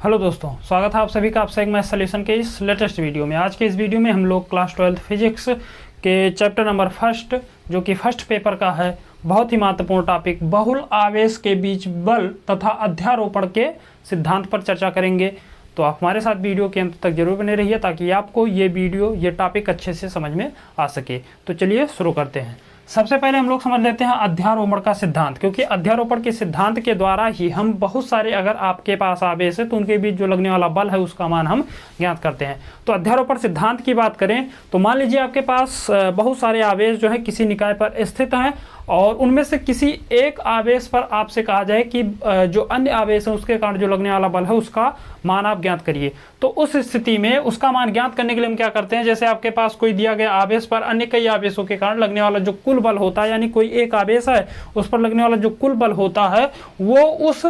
Hello दोस्तों, स्वागत है आप सभी का आपसे एक मैथ सॉल्यूशन के इस लेटेस्ट वीडियो में। आज के इस वीडियो में हम लोग क्लास 12 फिजिक्स के चैप्टर नंबर फर्स्ट, जो कि फर्स्ट पेपर का है, बहुत ही महत्वपूर्ण टॉपिक बहुल आवेश के बीच बल तथा अध्यारोपण के सिद्धांत पर चर्चा करेंगे। तो आप हमारे साथ वीडियो के अंत तक जरूर बने रहिए ताकि आपको ये टॉपिक अच्छे से समझ में आ सके। तो चलिए शुरू करते हैं। सबसे पहले हम लोग समझ लेते हैं अध्यारोपण का सिद्धांत, क्योंकि अध्यारोपण के सिद्धांत के द्वारा ही हम बहुत सारे, अगर आपके पास आवेश है तो उनके बीच जो लगने वाला बल है उसका मान हम ज्ञात करते हैं। तो अध्यारोपण सिद्धांत की बात करें तो मान लीजिए आपके पास बहुत सारे आवेश जो है किसी निकाय पर स्थित हैं और उनमें से किसी एक आवेश पर आपसे कहा जाए कि जो अन्य आवेश है उसके कारण जो लगने वाला बल है उसका मान आप ज्ञात करिए। तो उस स्थिति में उसका मान ज्ञात करने के लिए हम क्या करते हैं, जैसे आपके पास कोई दिया गया आवेश पर अन्य कई आवेशों के कारण लगने वाला जो कुल बल होता है, यानी कोई एक आवेश है उस पर लगने वाला जो कुल बल होता है वो उस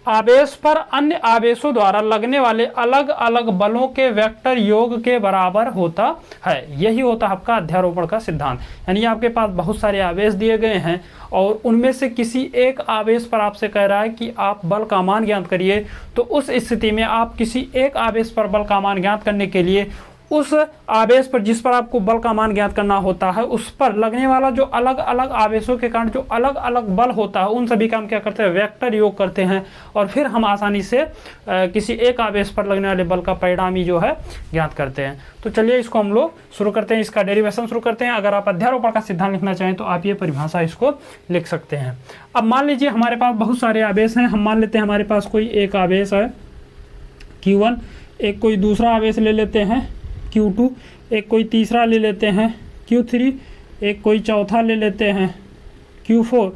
आवेश पर अन्य आवेशों द्वारा लगने वाले अलग अलग बलों के वेक्टर योग के बराबर होता है। यही होता है आपका अध्यारोपण का सिद्धांत। यानी आपके पास बहुत सारे आवेश दिए गए हैं और उनमें से किसी एक आवेश पर आपसे कह रहा है कि आप बल का मान ज्ञात करिए। तो उस स्थिति में आप किसी एक आवेश पर बल का मान ज्ञात करने के लिए उस आवेश पर जिस पर आपको बल का मान ज्ञात करना होता है उस पर लगने वाला जो अलग अलग आवेशों के कारण जो अलग अलग बल होता है उन सभी का हम क्या करते हैं, वेक्टर योग करते हैं और फिर हम आसानी से किसी एक आवेश पर लगने वाले बल का परिणामी जो है ज्ञात करते हैं। तो चलिए इसको हम लोग शुरू करते हैं, इसका डेरिवेशन शुरू करते हैं। अगर आप अध्यारोपण का सिद्धांत लिखना चाहें तो आप ये परिभाषा इसको लिख सकते हैं। अब मान लीजिए हमारे पास बहुत सारे आवेश हैं। हम मान लेते हैं हमारे पास कोई एक आवेश है Q1, एक कोई दूसरा आवेश ले लेते हैं Q2, एक कोई तीसरा ले लेते हैं Q3, एक कोई चौथा ले लेते हैं Q4,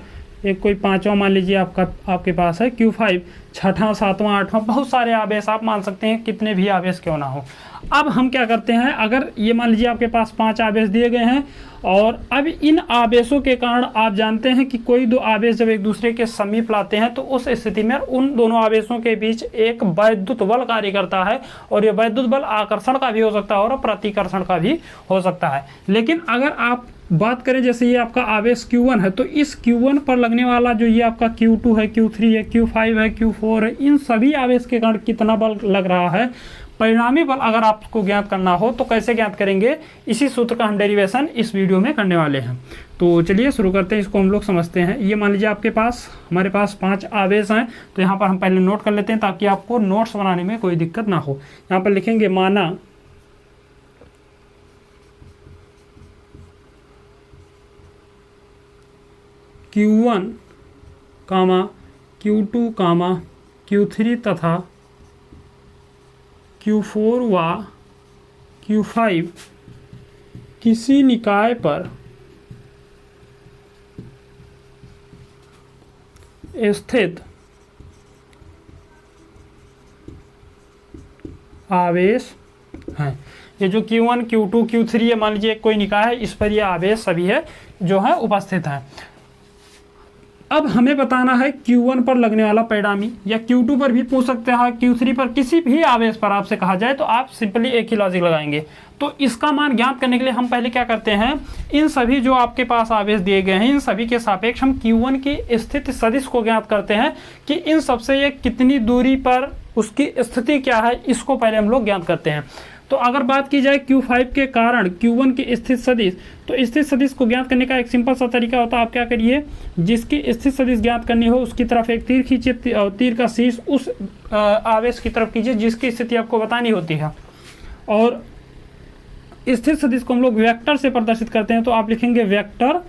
एक कोई पांचवा मान लीजिए आपके पास है Q5, छठा, सातवां, आठवां, बहुत सारे आवेश आप मान सकते हैं, कितने भी आवेश क्यों ना हो। अब हम क्या करते हैं, अगर ये मान लीजिए आपके पास 5 आवेश दिए गए हैं और अब इन आवेशों के कारण आप जानते हैं कि कोई दो आवेश जब एक दूसरे के समीप लाते हैं तो उस स्थिति में उन दोनों आवेशों के बीच एक वैद्युत बल कार्य करता है और ये वैद्युत बल आकर्षण का भी हो सकता है और प्रतिकर्षण का भी हो सकता है। लेकिन अगर आप बात करें जैसे ये आपका आवेश Q1 है तो इस Q1 पर लगने वाला जो ये आपका Q2 है, Q3 है, Q5 है, Q4 है, इन सभी आवेश के कारण कितना बल लग रहा है, परिणामी बल अगर आपको ज्ञात करना हो तो कैसे ज्ञात करेंगे, इसी सूत्र का हम डेरिवेशन इस वीडियो में करने वाले हैं। तो चलिए शुरू करते हैं, इसको हम लोग समझते हैं। ये मान लीजिए हमारे पास 5 आवेश हैं। तो यहाँ पर हम पहले नोट कर लेते हैं ताकि आपको नोट्स बनाने में कोई दिक्कत ना हो। यहाँ पर लिखेंगे माना Q1, Q2, Q3 तथा Q4 व Q5 किसी निकाय पर स्थित आवेश हैं। ये जो Q1, Q2, Q3 ये मान लीजिए कोई निकाय है, इस पर ये आवेश सभी है जो है उपस्थित हैं। अब हमें बताना है Q1 पर लगने वाला परिणामी, या Q2 पर भी पूछ सकते हैं, Q3 पर, किसी भी आवेश पर आपसे कहा जाए तो आप सिंपली एक ही लॉजिक लगाएंगे। तो इसका मान ज्ञात करने के लिए हम पहले क्या करते हैं, इन सभी जो आपके पास आवेश दिए गए हैं इन सभी के सापेक्ष हम Q1 की स्थिति सदिश को ज्ञात करते हैं कि इन सबसे ये कितनी दूरी पर उसकी स्थिति क्या है, इसको पहले हम लोग ज्ञात करते हैं। तो अगर बात की जाए Q5 के कारण Q1 की स्थित सदिश, तो स्थित सदिश को ज्ञात करने का एक सिंपल सा तरीका होता है। आप क्या करिए, जिसकी स्थित सदिश ज्ञात करनी हो उसकी तरफ एक तीर खींचिए और तीर का शीर्ष उस आवेश की तरफ कीजिए जिसकी स्थिति आपको बतानी होती है। और स्थित सदिश को हम लोग वेक्टर से प्रदर्शित करते हैं। तो आप लिखेंगे वेक्टर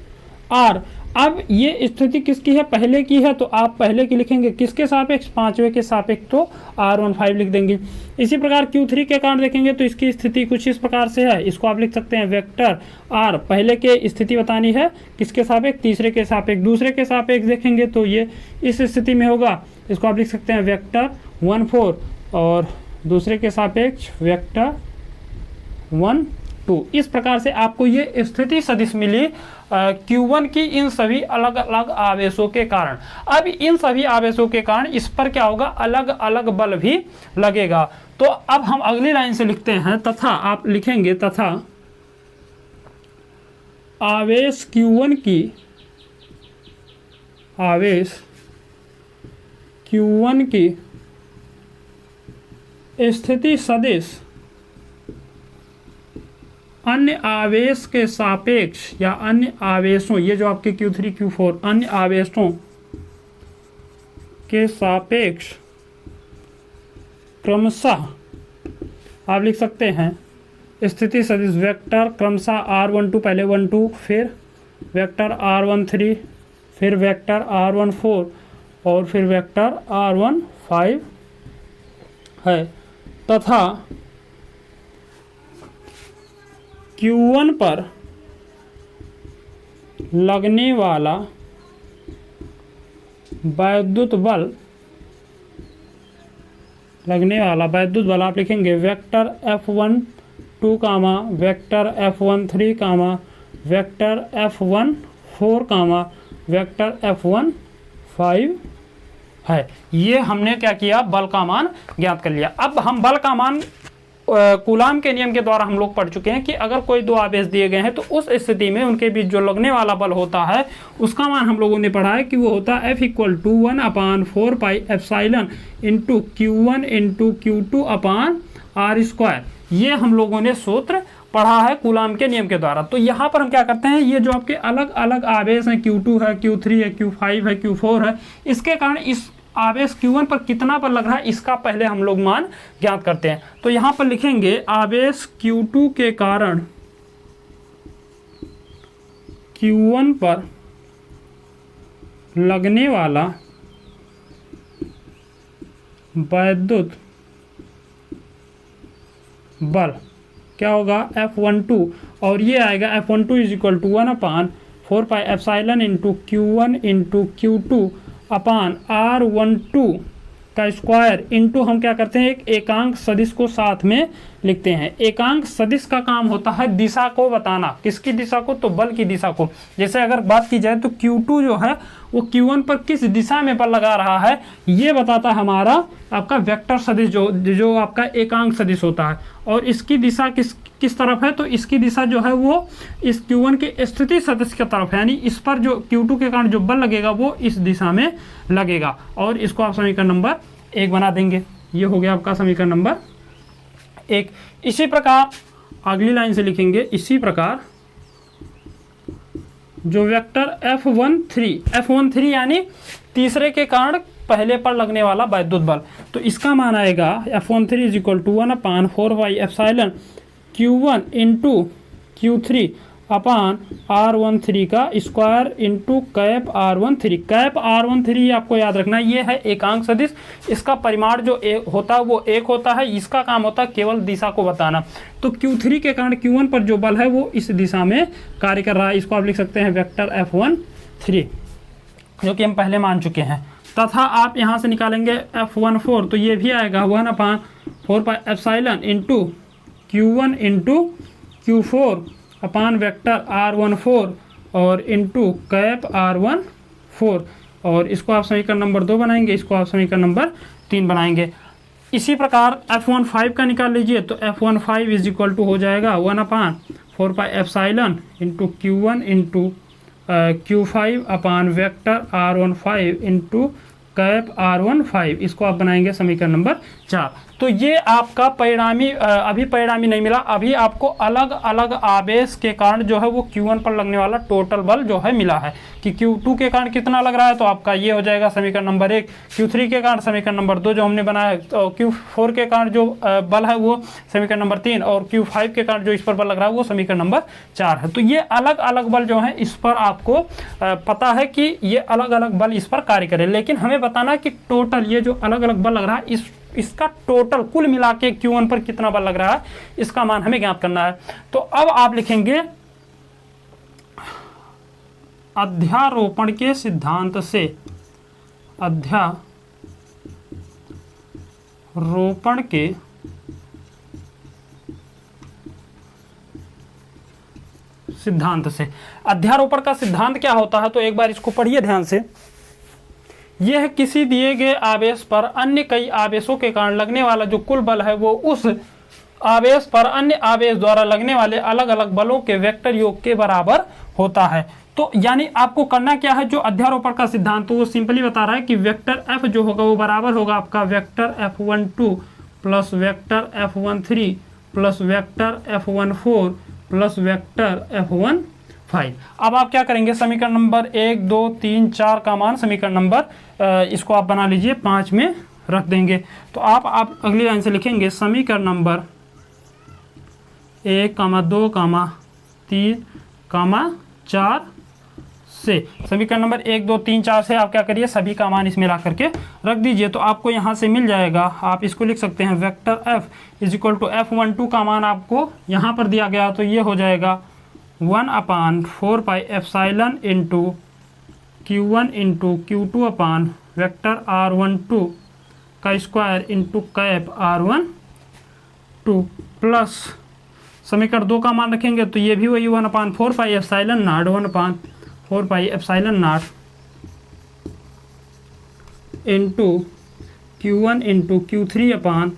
R। अब ये स्थिति किसकी है, पहले की है, तो आप पहले की लिखेंगे किसके सापेक्ष, 5वें के सापेक्ष, तो R15 लिख देंगे। इसी प्रकार Q3 के कारण देखेंगे तो इसकी स्थिति कुछ इस प्रकार से है, इसको आप लिख सकते हैं वेक्टर R। पहले के स्थिति बतानी है किसके सापेक्ष, तीसरे के सापेक्ष। दूसरे के सापेक्ष देखेंगे तो ये इस स्थिति में होगा, इसको आप लिख सकते हैं वेक्टर 14 और दूसरे के सापेक्ष वेक्टर 12। इस प्रकार से आपको ये स्थिति सदिश मिली Q1 की इन सभी अलग अलग आवेशों के कारण। अब इन सभी आवेशों के कारण इस पर क्या होगा, अलग अलग बल भी लगेगा। तो अब हम अगली लाइन से लिखते हैं तथा, आप लिखेंगे तथा आवेश Q1 की स्थिति सदिश अन्य आवेश के सापेक्ष या अन्य आवेशों, ये जो आपके Q3 Q4 अन्य आवेशों के सापेक्ष क्रमशः आप लिख सकते हैं स्थिति सदिश वेक्टर क्रमशः R12 पहले 12 फिर वेक्टर R13 फिर वेक्टर R14 और फिर वेक्टर R15 है तथा Q1 पर लगने वाला वैद्युत बल आप लिखेंगे वेक्टर F12 कामा वेक्टर F13 कामा वेक्टर F14 कामा वेक्टर F15 है। ये हमने क्या किया, बल का मान ज्ञात कर लिया। अब हम बल का मान कूलाम के नियम के द्वारा हम लोग पढ़ चुके हैं कि अगर कोई दो आवेश दिए गए हैं तो उस स्थिति में उनके बीच जो लगने वाला बल होता है उसका मान हम लोगों ने पढ़ा है कि वो होता है F = 1/4πε into Q1 into Q2 अपान R²। ये हम लोगों ने सूत्र पढ़ा है कूलाम के नियम के द्वारा। तो यहाँ पर हम क्या करते हैं, ये जो आपके अलग अलग आवेश हैं Q2 है, Q3 है, Q5 है, Q4 है, इसके कारण इस आवेश Q1 पर कितना बल लग रहा है इसका पहले हम लोग मान ज्ञात करते हैं। तो यहाँ पर लिखेंगे आवेश Q2 के कारण Q1 पर लगने वाला वैद्युत बल क्या होगा F12 और ये आएगा F12 = 1/4πε into Q1 into Q2 अपान R12 का स्क्वायर इंटू हम क्या करते हैं एक एकांक सदिश को साथ में लिखते हैं। एकांक सदिश का काम होता है दिशा को बताना। किसकी दिशा को, तो बल की दिशा को। जैसे अगर बात की जाए तो Q2 जो है वो Q1 पर किस दिशा में बल लगा रहा है ये बताता है हमारा आपका वेक्टर सदिश जो आपका एकांक सदिश होता है। और इसकी दिशा किस तरफ है, तो इसकी दिशा जो है वो इस Q1 के स्थिति सदिश की तरफ है, यानी इस पर जो Q2 के कारण जो बल लगेगा वो इस दिशा में लगेगा। और इसको आप समीकरण नंबर 1 बना देंगे। ये हो गया आपका समीकरण नंबर 1। इसी प्रकार अगली लाइन से लिखेंगे, इसी प्रकार जो वेक्टर F13 यानी तीसरे के कारण पहले पर लगने वाला वैद्युत बल, तो इसका मान आएगा F13 = 1/4πε Q1 इंटू Q3 अपान R13 का square into cap R13। Cap R13 आपको याद रखना है, ये है एकांक सदिश। इसका परिमाण जो होता है वो 1 होता है। इसका काम होता है केवल दिशा को बताना। तो Q3 के कारण Q1 पर जो बल है वो इस दिशा में कार्य कर रहा है। इसको आप लिख सकते हैं वेक्टर F13 जो कि हम पहले मान चुके हैं। तथा आप यहाँ से निकालेंगे F14 तो ये भी आएगा 1/4πε इंटू Q1 इंटू Q4 अपान वेक्टर R14 और इंटू कैप R14। और इसको आप समीकरण नंबर 2 बनाएंगे, इसको आप समीकरण नंबर 3 बनाएंगे। इसी प्रकार F15 का निकाल लीजिए तो F15 = हो जाएगा 1/4πε into Q1 into Q5 upon vector R15 into cap R15। इसको आप बनाएंगे समीकरण नंबर 4। तो ये आपका परिणामी अभी परिणामी नहीं मिला, अभी आपको अलग अलग आवेश के कारण जो है वो Q1 पर लगने वाला टोटल बल जो है मिला है कि Q2 के कारण कितना लग रहा है, तो आपका ये हो जाएगा समीकरण नंबर 1। Q3 के कारण समीकरण नंबर 2 जो हमने बनाया, तो Q4 के कारण जो बल है वो समीकरण नंबर 3 और Q5 के कारण जो इस पर बल लग रहा है वो समीकरण नंबर 4 है। तो ये अलग अलग बल जो है इस पर आपको पता है कि ये अलग अलग बल इस पर कार्य करें, लेकिन हमें बताना कि टोटल ये जो अलग अलग बल लग रहा है इसका टोटल कुल मिला के Q1 पर कितना बल लग रहा है इसका मान हमें ज्ञात करना है। तो अब आप लिखेंगे अध्यारोपण के सिद्धांत से, अध्यारोपण के सिद्धांत से। अध्यारोपण का सिद्धांत क्या होता है, तो एक बार इसको पढ़िए ध्यान से। यह किसी दिए गए आवेश पर अन्य कई आवेशों के कारण लगने वाला जो कुल बल है वो उस आवेश पर अन्य आवेश द्वारा लगने वाले अलग अलग बलों के वेक्टर योग के बराबर होता है। तो यानी आपको करना क्या है, जो अध्यारोपण का सिद्धांत तो वो सिंपली बता रहा है कि वेक्टर F जो होगा वो बराबर होगा आपका vector F12 plus vector F13 plus vector F14 plus vector F15। अब आप क्या करेंगे, समीकरण नंबर 1 2 3 4 का मान समीकरण नंबर इसको आप बना लीजिए 5 में रख देंगे। तो आप अगली लाइन से लिखेंगे समीकरण नंबर 1 2 3 4 से, समीकरण नंबर 1 2 3 4 से आप क्या करिए, सभी का मान इसमें ला करके रख दीजिए। तो आपको यहाँ से मिल जाएगा, आप इसको लिख सकते हैं vector F is equal to F12 का मान आपको यहाँ पर दिया गया, तो ये हो जाएगा 1/4 pi epsilon into Q1 into Q2 अपान वेक्टर R12 का square into cap R12 plus समीकरण 2 का मान रखेंगे तो ये भी वही 1/4 pi epsilon not 1/4 pi epsilon not into Q1 into Q3 upon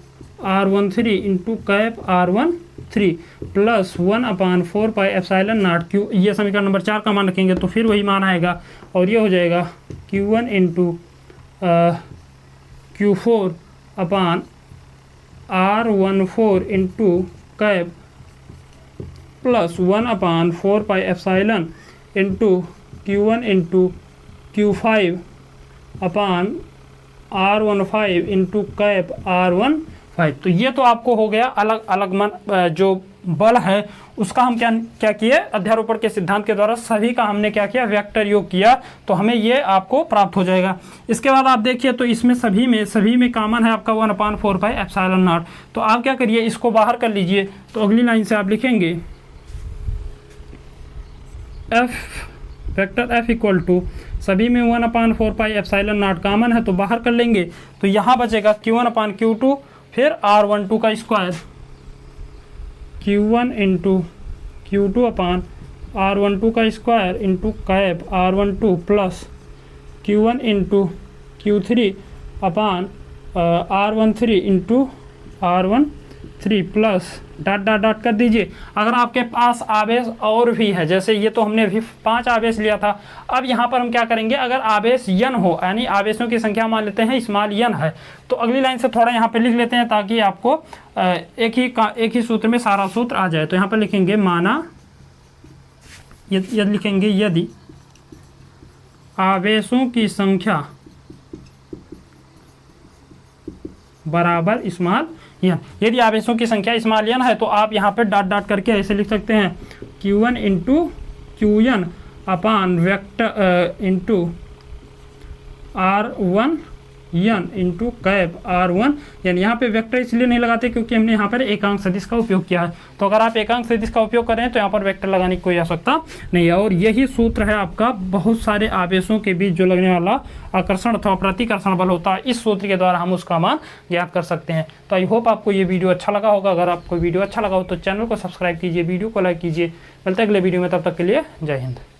R13 into cap R13 plus 1/4 pi epsilon not Q, ये समीकरण नंबर 4 का मान रखेंगे तो फिर वही मान आएगा और ये हो जाएगा Q1 इंटू Q4 अपान R14 into cap plus 1/4 pi epsilon into Q1 into Q5 अपान R15 इंटू कैप R15। तो ये तो आपको हो गया अलग अलग जो बल है उसका हम क्या किए, अध्यारोपण के सिद्धांत के द्वारा सभी का हमने क्या किया, वेक्टर योग किया, तो हमें ये आपको प्राप्त हो जाएगा। इसके बाद आप देखिए तो इसमें सभी में कॉमन है आपका 1/4 पाई एप्सिलॉन नॉट। तो आप क्या करिए, इसको बाहर कर लीजिए। तो अगली लाइन से आप लिखेंगे वेक्टर F इक्वल टू सभी में 1/4 पाई एप्सिलॉन नॉट कॉमन है तो बाहर कर लेंगे, तो यहाँ बचेगा Q1/Q2 फिर R12 का स्क्वायर Q1 इंटू Q2 अपान R12 का square into cap R12 plus Q1 into Q3 अपान R13 into R13 plus dot कर दीजिए। अगर आपके पास आवेश और भी है, जैसे ये तो हमने अभी 5 आवेश लिया था, अब यहाँ पर हम क्या करेंगे, अगर आवेश n हो यानी आवेशों की संख्या मान लेते हैं स्मॉल n है, तो अगली लाइन से थोड़ा यहाँ पे लिख लेते हैं ताकि आपको एक ही सूत्र में सारा सूत्र आ जाए। तो यहाँ पर लिखेंगे माना यदि लिखेंगे यदि आवेशों की संख्या बराबर स्मॉल n, यदि आवेशों की संख्या स्मॉल n है तो आप यहाँ पे डॉट करके ऐसे लिख सकते हैं Q1 into Qn upon vector into R1 n into cap R1 n। यहाँ पे वेक्टर इसलिए नहीं लगाते क्योंकि हमने यहाँ पर एकांक सदिश का उपयोग किया है। तो अगर आप एकांक सदिश का उपयोग करें तो यहाँ पर वेक्टर लगाने की कोई आवश्यकता नहीं है। और यही सूत्र है आपका बहुत सारे आवेशों के बीच जो लगने वाला आकर्षण अथवा प्रतिकर्षण बल होता है, इस सूत्र के द्वारा हम उसका मान ज्ञात कर सकते हैं। तो आई होप आपको ये वीडियो अच्छा लगा होगा। अगर आपको वीडियो अच्छा लगा हो तो चैनल को सब्सक्राइब कीजिए, वीडियो को लाइक कीजिए। मिलते हैं अगले वीडियो में, तब तक के लिए जय हिंद।